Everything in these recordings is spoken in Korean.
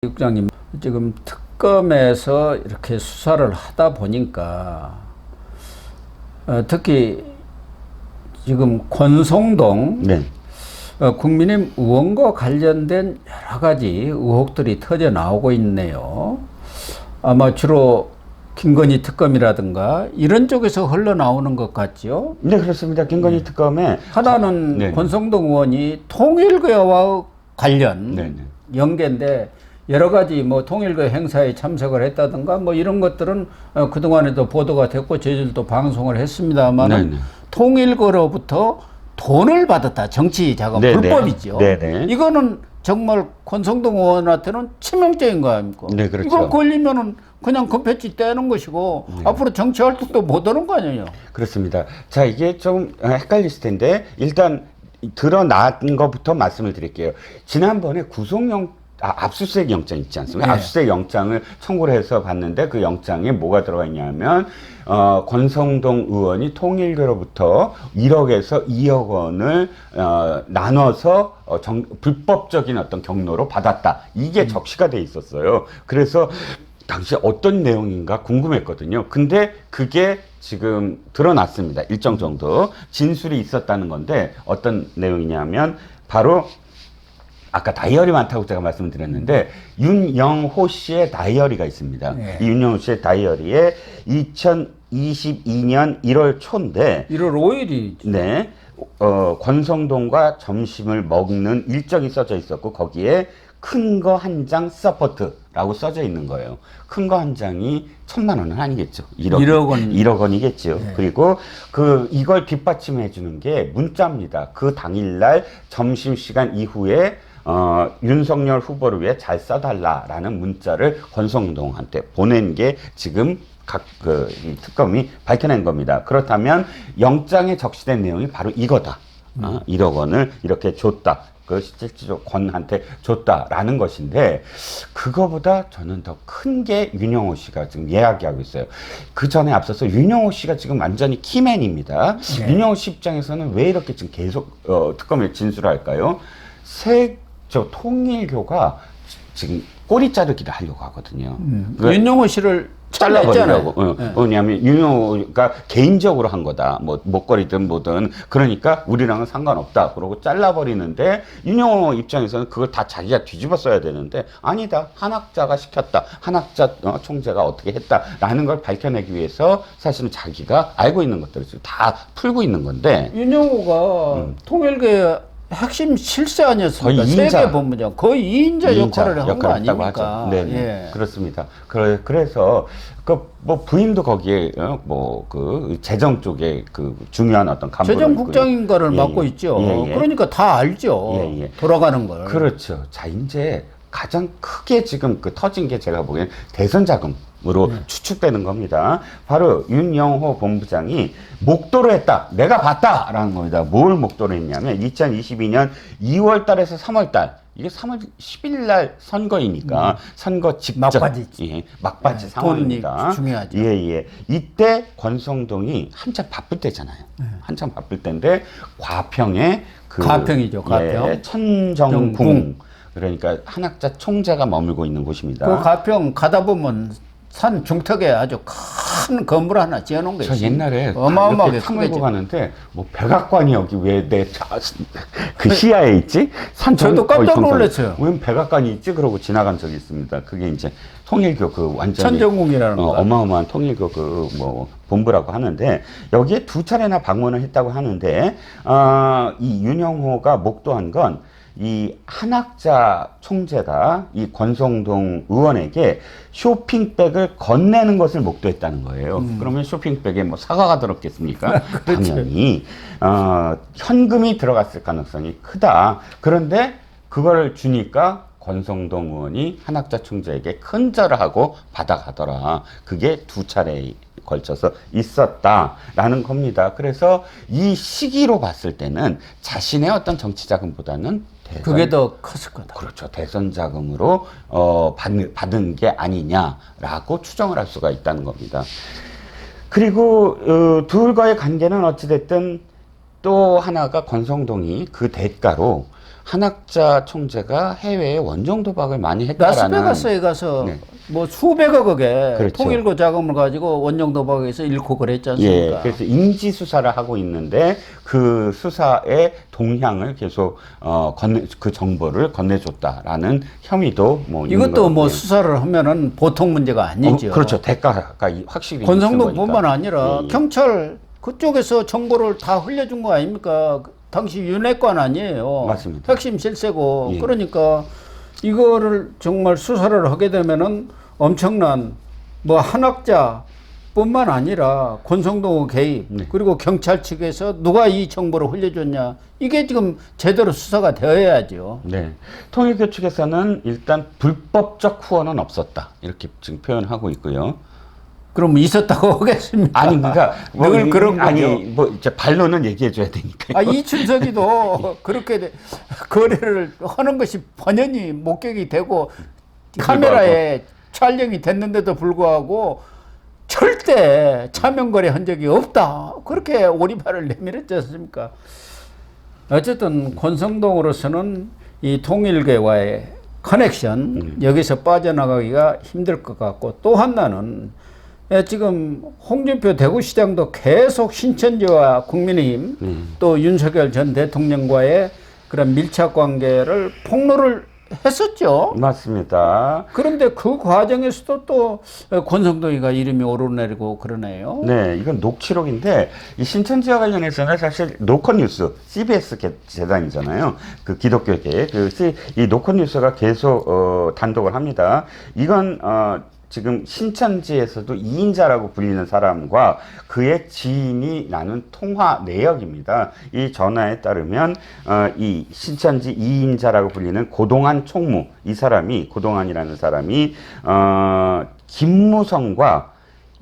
국장님, 지금 특검에서 이렇게 수사를 하다 보니까 특히 지금 권성동 네. 국민의힘 의원과 관련된 여러 가지 의혹들이 터져 나오고 있네요. 아마 주로 김건희 특검이라든가 이런 쪽에서 흘러나오는 것 같죠? 네, 그렇습니다. 김건희 특검에 하나는 네. 권성동 의원이 통일교와 관련 네, 네. 연계인데 여러 가지 뭐 통일교 행사에 참석을 했다든가 뭐 이런 것들은 그동안에도 보도가 됐고 저희들도 방송을 했습니다만 네, 네. 통일교로부터 돈을 받았다. 정치 자금 네, 불법이죠. 네, 네. 이거는 정말 권성동 의원한테는 치명적인 거 아닙니까? 네, 그렇죠. 이거 걸리면은 그냥 금패치 떼는 것이고 앞으로 정치 활동도 못 하는 거 아니에요? 그렇습니다. 자, 이게 좀 헷갈리실 텐데 일단 드러난 것부터 말씀을 드릴게요. 지난번에 압수수색 영장 있지 않습니까? 네. 압수수색 영장을 청구를 해서 봤는데 그 영장에 뭐가 들어가 있냐면 권성동 의원이 통일교로부터 1억에서 2억 원을 나눠서 불법적인 어떤 경로로 받았다. 이게 적시가 돼 있었어요. 그래서 당시 어떤 내용인가 궁금했거든요. 근데 그게 지금 드러났습니다. 일정 정도 진술이 있었다는 건데 어떤 내용이냐면 바로 아까 다이어리 많다고 제가 말씀드렸는데 윤영호 씨의 다이어리가 있습니다. 네. 이 윤영호 씨의 다이어리에 2022년 1월 초인데 1월 5일이 네. 권성동과 점심을 먹는 일정이 써져 있었고 거기에 큰 거 한 장 서포트라고 써져 있는 거예요. 큰 거 한 장이 1,000만 원은 아니겠죠. 1억 원. 1억 원이겠죠. 네. 그리고 이걸 뒷받침해 주는 게 문자입니다. 그 당일날 점심시간 이후에 윤석열 후보를 위해 잘 써달라라는 문자를 권성동한테 보낸 게 지금 이 특검이 밝혀낸 겁니다. 그렇다면 영장에 적시된 내용이 바로 이거다. 1억 원을 이렇게 줬다. 그 실질적으로 권한테 줬다라는 것인데 그거보다 저는 더 큰 게 윤영호 씨가 지금 이야기하고 있어요. 그 전에 앞서서 윤영호 씨가 지금 완전히 키맨입니다. 네. 윤영호 씨 입장에서는 왜 이렇게 지금 계속 특검에 진술할까요? 통일교가 지금 꼬리 자르기를 하려고 하거든요. 윤영호 씨를 잘라버리려고. 네. 왜냐하면 윤영호가 개인적으로 한 거다. 뭐 목걸이든 뭐든. 그러니까 우리랑은 상관없다. 그러고 잘라버리는데 윤영호 입장에서는 그걸 다 자기가 뒤집어 써야 되는데 아니다. 한학자가 시켰다. 한학자 총재가 어떻게 했다라는 걸 밝혀내기 위해서 사실은 자기가 알고 있는 것들을 지금 다 풀고 있는 건데 윤영호가 통일교의 핵심 실세 아니었습니까? 거의 이인자. 세계 본부장 거의 2인자 역할을 한 거 했다고 아닙니까? 하죠. 네, 예. 그렇습니다. 그래서 뭐 부인도 거기에 재정 쪽에 중요한 어떤 간부를 재정국장인가를 맡고 있죠. 예, 예. 그러니까 다 알죠. 예, 예. 돌아가는 걸. 그렇죠. 자, 이제 가장 크게 지금 터진 게 제가 보기엔 대선 자금으로 추측되는 겁니다. 바로 윤영호 본부장이 목도를 했다. 내가 봤다라는 겁니다. 뭘 목도를 했냐면 2022년 2월 달에서 3월 달 이게 3월 10일 날 선거이니까 선거 직전 막바지. 막바지 네, 상황입니다. 돈이 중요하죠. 예. 이때 권성동이 한참 바쁠 때잖아요. 한참 바쁠 때인데 과평에 가평이죠. 가평. 예, 천정궁 그러니까 한학자 총재가 머물고 있는 곳입니다. 그 가평 가다 보면 산 중턱에 아주 큰 건물 하나 지어놓은 게 저 있어요. 옛날에 어마어마하게 탐구 크겠죠. 가는데 뭐 백악관이 여기 왜 그 시야에 있지? 저도 깜짝 놀랐어요. 왜 백악관이 있지? 그러고 지나간 적이 있습니다. 그게 이제 통일교 완전히 천정궁이라는 거. 어마어마한 통일교 본부라고 하는데 여기에 2차례나 방문을 했다고 하는데 이 윤영호가 목도한 건 이 한학자 총재가 이 권성동 의원에게 쇼핑백을 건네는 것을 목도했다는 거예요. 그러면 쇼핑백에 뭐 사과가 들었겠습니까? 그렇죠. 당연히 현금이 들어갔을 가능성이 크다. 그런데 그걸 주니까 권성동 의원이 한학자 총재에게 큰절을 하고 받아가더라. 그게 2차례 걸쳐서 있었다라는 겁니다. 그래서 이 시기로 봤을 때는 자신의 어떤 정치 자금보다는 그게 더 컸을 거다. 그렇죠. 대선 자금으로 받은 게 아니냐라고 추정을 할 수가 있다는 겁니다. 그리고 둘과의 관계는 어찌됐든 또 하나가 권성동이 그 대가로 한학자 총재가 해외에 원정 도박을 많이 했다라는. 라스베가스에 가서 네. 뭐 수백억의 그렇죠. 통일교 자금을 가지고 원정 도박에서 잃고 그랬지 예, 않습니까? 그래서 인지 수사를 하고 있는데 그 수사의 동향을 계속 그 정보를 건네줬다라는 혐의도 뭐 있는 이것도 것 뭐 같고요. 수사를 하면은 보통 문제가 아니죠. 그렇죠. 대가가 확실히 권성동뿐만 있는 거니까. 아니라 예. 경찰 그쪽에서 정보를 다 흘려준 거 아닙니까? 당시 윤핵관 아니에요. 맞습니다. 핵심 실세고. 예. 그러니까 이거를 정말 수사를 하게 되면은 엄청난 뭐 한학자뿐만 아니라 권성동 개입 네. 그리고 경찰 측에서 누가 이 정보를 흘려줬냐 이게 지금 제대로 수사가 되어야죠. 네. 통일교 측에서는 일단 불법적 후원은 없었다. 이렇게 지금 표현하고 있고요. 그럼 있었다고 하겠습니까? 아니, 그러니까 늘 그런 거죠. 아니, 뭐 이제 반론은 얘기해 줘야 되니까. 아, 이춘석이도 그렇게 거래를 하는 것이 번연히 목격이 되고 카메라에 촬영이 됐는데도 불구하고 절대 차명 거래 한 적이 없다. 그렇게 오리발을 내밀었지 않습니까? 어쨌든 권성동으로서는 이 통일교와의 커넥션 여기서 빠져나가기가 힘들 것 같고 또 하나는 지금 홍준표 대구시장도 계속 신천지와 국민의힘 또 윤석열 전 대통령과의 그런 밀착 관계를 폭로를 했었죠. 맞습니다. 그런데 그 과정에서도 또 권성동이가 이름이 오르내리고 그러네요. 네, 이건 녹취록인데 이 신천지와 관련해서는 사실 노컷뉴스, CBS 재단이잖아요. 그 기독교계 이 노컷뉴스가 계속 단독을 합니다. 이건 지금 신천지에서도 이인자라고 불리는 사람과 그의 지인이 나눈 통화 내역입니다. 이 전화에 따르면 이 신천지 이인자라고 불리는 고동한 총무, 이 사람이 고동한이라는 사람이 김무성과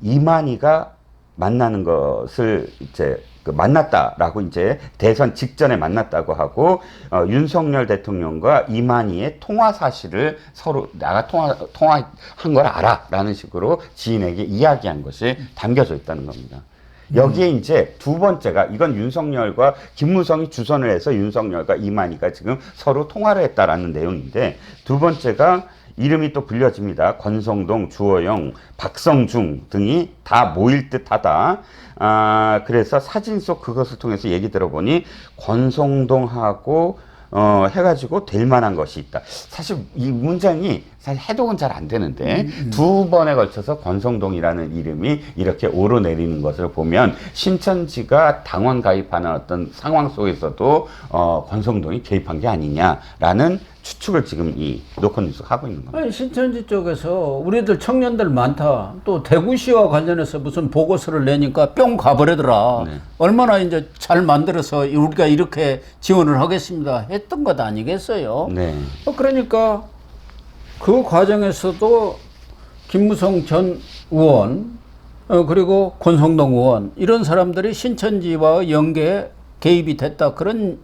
이만희가 만나는 것을 이제 만났다라고 이제 대선 직전에 만났다고 하고 윤석열 대통령과 이만희의 통화 사실을 서로 내가 통화한 걸 알아라는 식으로 지인에게 이야기한 것이 담겨져 있다는 겁니다. 여기에 이제 두 번째가 이건 윤석열과 김무성이 주선을 해서 윤석열과 이만희가 지금 서로 통화를 했다라는 내용인데 두 번째가 이름이 또 불려집니다. 권성동, 주호영, 박성중 등이 다 모일 듯하다. 그래서 사진 속 그것을 통해서 얘기 들어보니 권성동하고 해가지고 될 만한 것이 있다. 사실 이 문장이 사실 해독은 잘 안 되는데 두 번에 걸쳐서 권성동이라는 이름이 이렇게 오르내리는 것을 보면 신천지가 당원 가입하는 어떤 상황 속에서도 권성동이 개입한 게 아니냐라는 추측을 지금 이 노컷뉴스가 하고 있는 겁니다. 아니, 신천지 쪽에서 우리들 청년들 많다. 또 대구시와 관련해서 무슨 보고서를 내니까 뿅 가버리더라. 네. 얼마나 이제 잘 만들어서 우리가 이렇게 지원을 하겠습니다. 했던 것 아니겠어요? 네. 그러니까 그 과정에서도 김무성 전 의원 그리고 권성동 의원 이런 사람들이 신천지와 연계에 개입이 됐다. 그런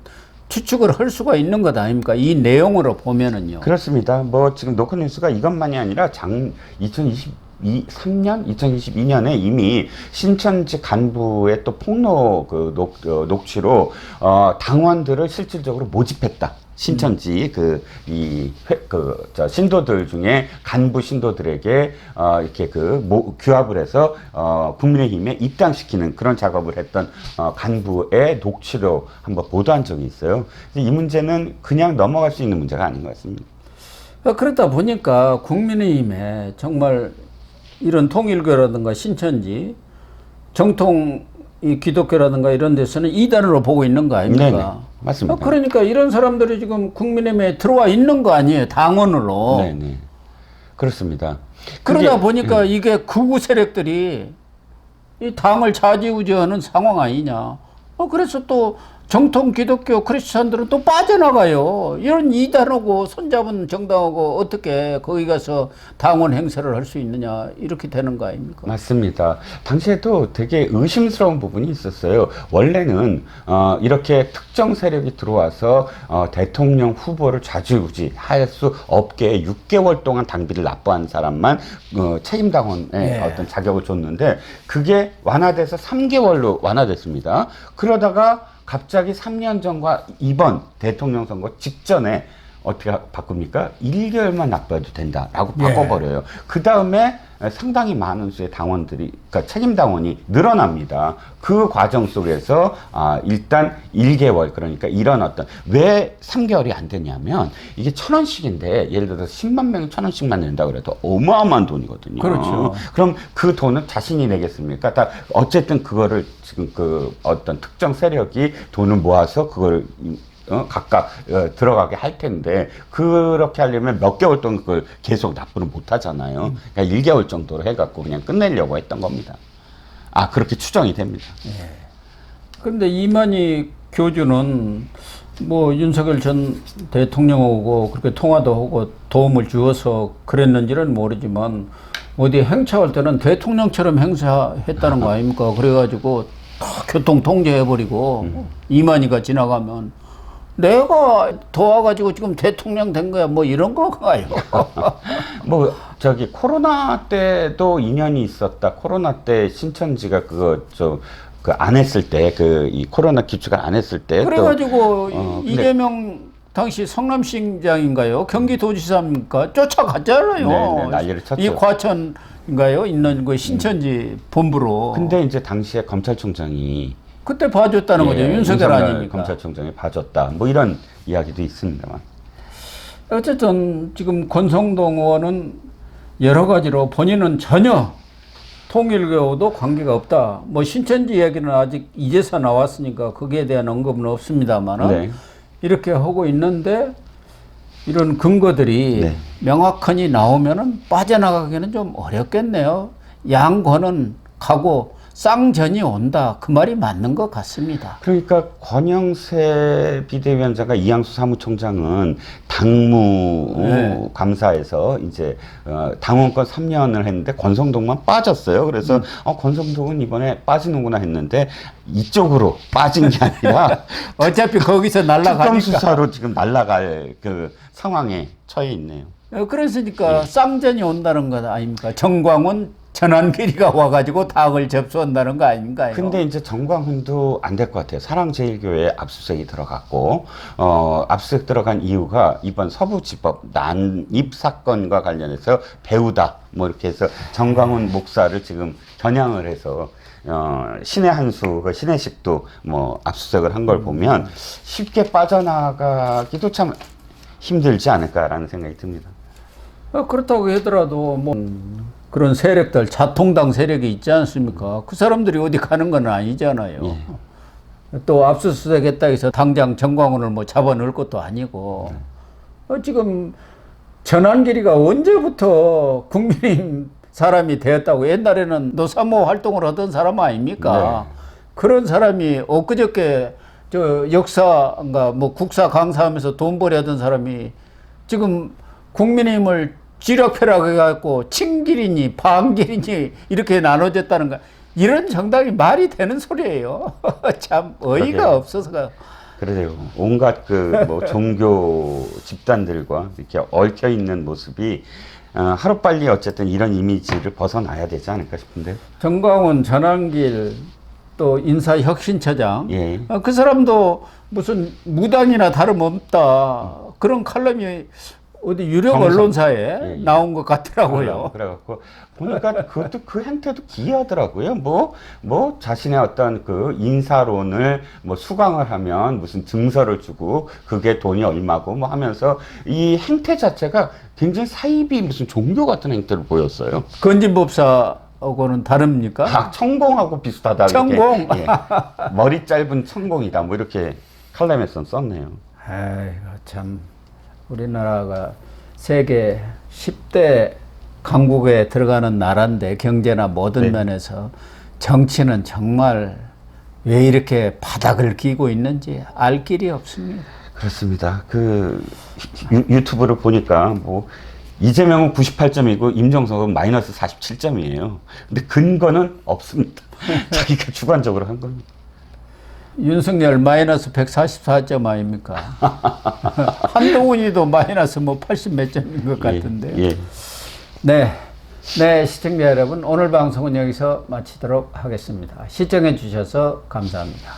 추측을 할 수가 있는 것 아닙니까? 이 내용으로 보면은요. 그렇습니다. 뭐 지금 노컷뉴스가 이것만이 아니라 2022년에 이미 신천지 간부의 또 폭로 녹취로 당원들을 실질적으로 모집했다. 신천지 신도들 중에 간부 신도들에게 이렇게 규합을 해서 국민의힘에 입당시키는 그런 작업을 했던 간부의 녹취로 한번 보도한 적이 있어요. 이 문제는 그냥 넘어갈 수 있는 문제가 아닌 것 같습니다. 그러다 보니까 국민의힘에 정말 이런 통일교라든가 신천지 정통 이 기독교라든가 이런 데서는 이단으로 보고 있는 거 아닙니까? 네네, 맞습니다. 그러니까 이런 사람들이 지금 국민의힘에 들어와 있는 거 아니에요, 당원으로. 네네. 그렇습니다. 그러다 보니까 이게 극우 세력들이 이 당을 좌지우지하는 상황 아니냐. 그래서 또 정통 기독교 크리스찬들은 또 빠져나가요. 이런 이단하고 손잡은 정당하고 어떻게 거기 가서 당원 행세를 할 수 있느냐. 이렇게 되는 거 아닙니까? 맞습니다. 당시에도 되게 의심스러운 부분이 있었어요. 원래는 이렇게 특정 세력이 들어와서 대통령 후보를 좌지우지 할 수 없게 6개월 동안 당비를 납부한 사람만 책임당원의 네. 어떤 자격을 줬는데 그게 완화돼서 3개월로 완화됐습니다. 그러다가 갑자기 3년 전과 이번 대통령 선거 직전에 어떻게 바꿉니까? 1개월만 납부해도 된다라고 바꿔버려요. 그 다음에 상당히 많은 수의 당원들이, 그러니까 책임 당원이 늘어납니다. 그 과정 속에서 일단 1개월, 그러니까 이런 어떤, 왜 3개월이 안 되냐면 이게 1,000원씩인데 예를 들어서 10만 명이 1,000원씩만 낸다 그래도 어마어마한 돈이거든요. 그렇죠. 그럼 그 돈은 자신이 내겠습니까? 다 어쨌든 그거를 지금 그 어떤 특정 세력이 돈을 모아서 그걸 각각 들어가게 할 텐데, 그렇게 하려면 몇 개월 동안 그걸 계속 납부를 못 하잖아요. 그러니까 1개월 정도로 해갖고 그냥 끝내려고 했던 겁니다. 그렇게 추정이 됩니다. 근데 이만희 교주는 뭐 윤석열 전 대통령하고 그렇게 통화도 하고 도움을 주어서 그랬는지는 모르지만 어디 행차할 때는 대통령처럼 행사했다는 거 아닙니까? 그래가지고 다 교통 통제해버리고 이만희가 지나가면 내가 도와가지고 지금 대통령 된 거야 뭐 이런 건가요? 뭐 저기 코로나 때도 인연이 있었다. 코로나 때 신천지가 그거 그 안 했을 때, 그 이 코로나 기축을 안 했을 때 그래가지고 또, 이재명 당시 성남시장인가요? 경기도지사입니까? 쫓아갔잖아요. 네, 난리를 쳤죠. 이 과천인가요? 있는 그 신천지 본부로. 근데 이제 당시에 검찰총장이 그때 봐줬다는 거죠. 윤석열 아닙니까? 검찰총장이 봐줬다. 뭐 이런 이야기도 있습니다만. 어쨌든 지금 권성동 의원은 여러 가지로 본인은 전혀 통일교도 관계가 없다. 뭐 신천지 이야기는 아직 이제서 나왔으니까 거기에 대한 언급은 없습니다만은 네. 이렇게 하고 있는데 이런 근거들이 명확하니 나오면은 빠져나가기는 좀 어렵겠네요. 양권은 가고 쌍전이 온다. 그 말이 맞는 것 같습니다. 그러니까 권영세 비대위원장과 이양수 사무총장은 당무 감사에서 이제 당원권 3년을 했는데 권성동만 빠졌어요. 그래서 권성동은 이번에 빠지는구나 했는데 이쪽으로 빠진 게 아니라 어차피 거기서 날아가니까. 특검 수사로 지금 날아갈 그 상황에 처해 있네요. 그랬으니까 쌍전이 온다는 것 아닙니까? 정광훈 전환길이가 와가지고 당을 접수한다는 거 아닌가요? 근데 이제 정광훈도 안 될 것 같아요. 사랑제일교회에 압수수색이 들어갔고, 압수수색 들어간 이유가 이번 서부지법 난입 사건과 관련해서 배우다. 뭐 이렇게 해서 정광훈 목사를 지금 겨냥을 해서, 신의 한수, 그 신의식도 뭐 압수수색을 한 걸 보면 쉽게 빠져나가기도 참 힘들지 않을까라는 생각이 듭니다. 그렇다고 하더라도 뭐 그런 세력들, 자통당 세력이 있지 않습니까? 그 사람들이 어디 가는 건 아니잖아요. 또 압수수색했다 해서 당장 정광훈을 뭐 잡아넣을 것도 아니고. 지금 전환길이가 언제부터 국민의힘 사람이 되었다고, 옛날에는 노사모 활동을 하던 사람 아닙니까? 그런 사람이 엊그저께 저 역사인가 뭐 국사 강사하면서 돈 벌이 하던 사람이 지금 국민의힘을 쥐락펴락 해갖고 친길이니 반길이니 이렇게 나눠졌다는 거, 이런 정당이 말이 되는 소리예요. 참 어이가 그러게요. 없어서가. 그래요. 온갖 그 뭐 종교 집단들과 이렇게 얽혀 있는 모습이 하루빨리 어쨌든 이런 이미지를 벗어나야 되지 않을까 싶은데. 정광훈, 전환길, 또 인사혁신처장, 예. 그 사람도 무슨 무당이나 다름없다 그런 칼럼이 어디 유력 정상. 언론사에 나온 것 같더라고요. 그래갖고 보니까 그것도 그 행태도 기이하더라고요. 뭐 자신의 어떤 그 인사론을 뭐 수강을 하면 무슨 증서를 주고 그게 돈이 얼마고 뭐 하면서 이 행태 자체가 굉장히 사이비 무슨 종교 같은 행태를 보였어요. 건진법사하고는 다릅니까? 천공하고 비슷하다. 천공. 이렇게. 머리 짧은 천공이다. 뭐 이렇게 칼럼에서 썼네요. 아이고 참, 우리나라가 세계 10대 강국에 들어가는 나라인데 경제나 모든 면에서 정치는 정말 왜 이렇게 바닥을 기고 있는지 알 길이 없습니다. 그렇습니다. 그 유튜브를 보니까 뭐 이재명은 98점이고 임종석은 마이너스 47점이에요. 근데 근거는 없습니다. 자기가 주관적으로 한 겁니다. 윤석열 마이너스 144점 아닙니까? 한동훈이도 마이너스 뭐 80 몇 점인 것 같은데. 예. 네, 시청자 여러분, 오늘 방송은 여기서 마치도록 하겠습니다. 시청해 주셔서 감사합니다.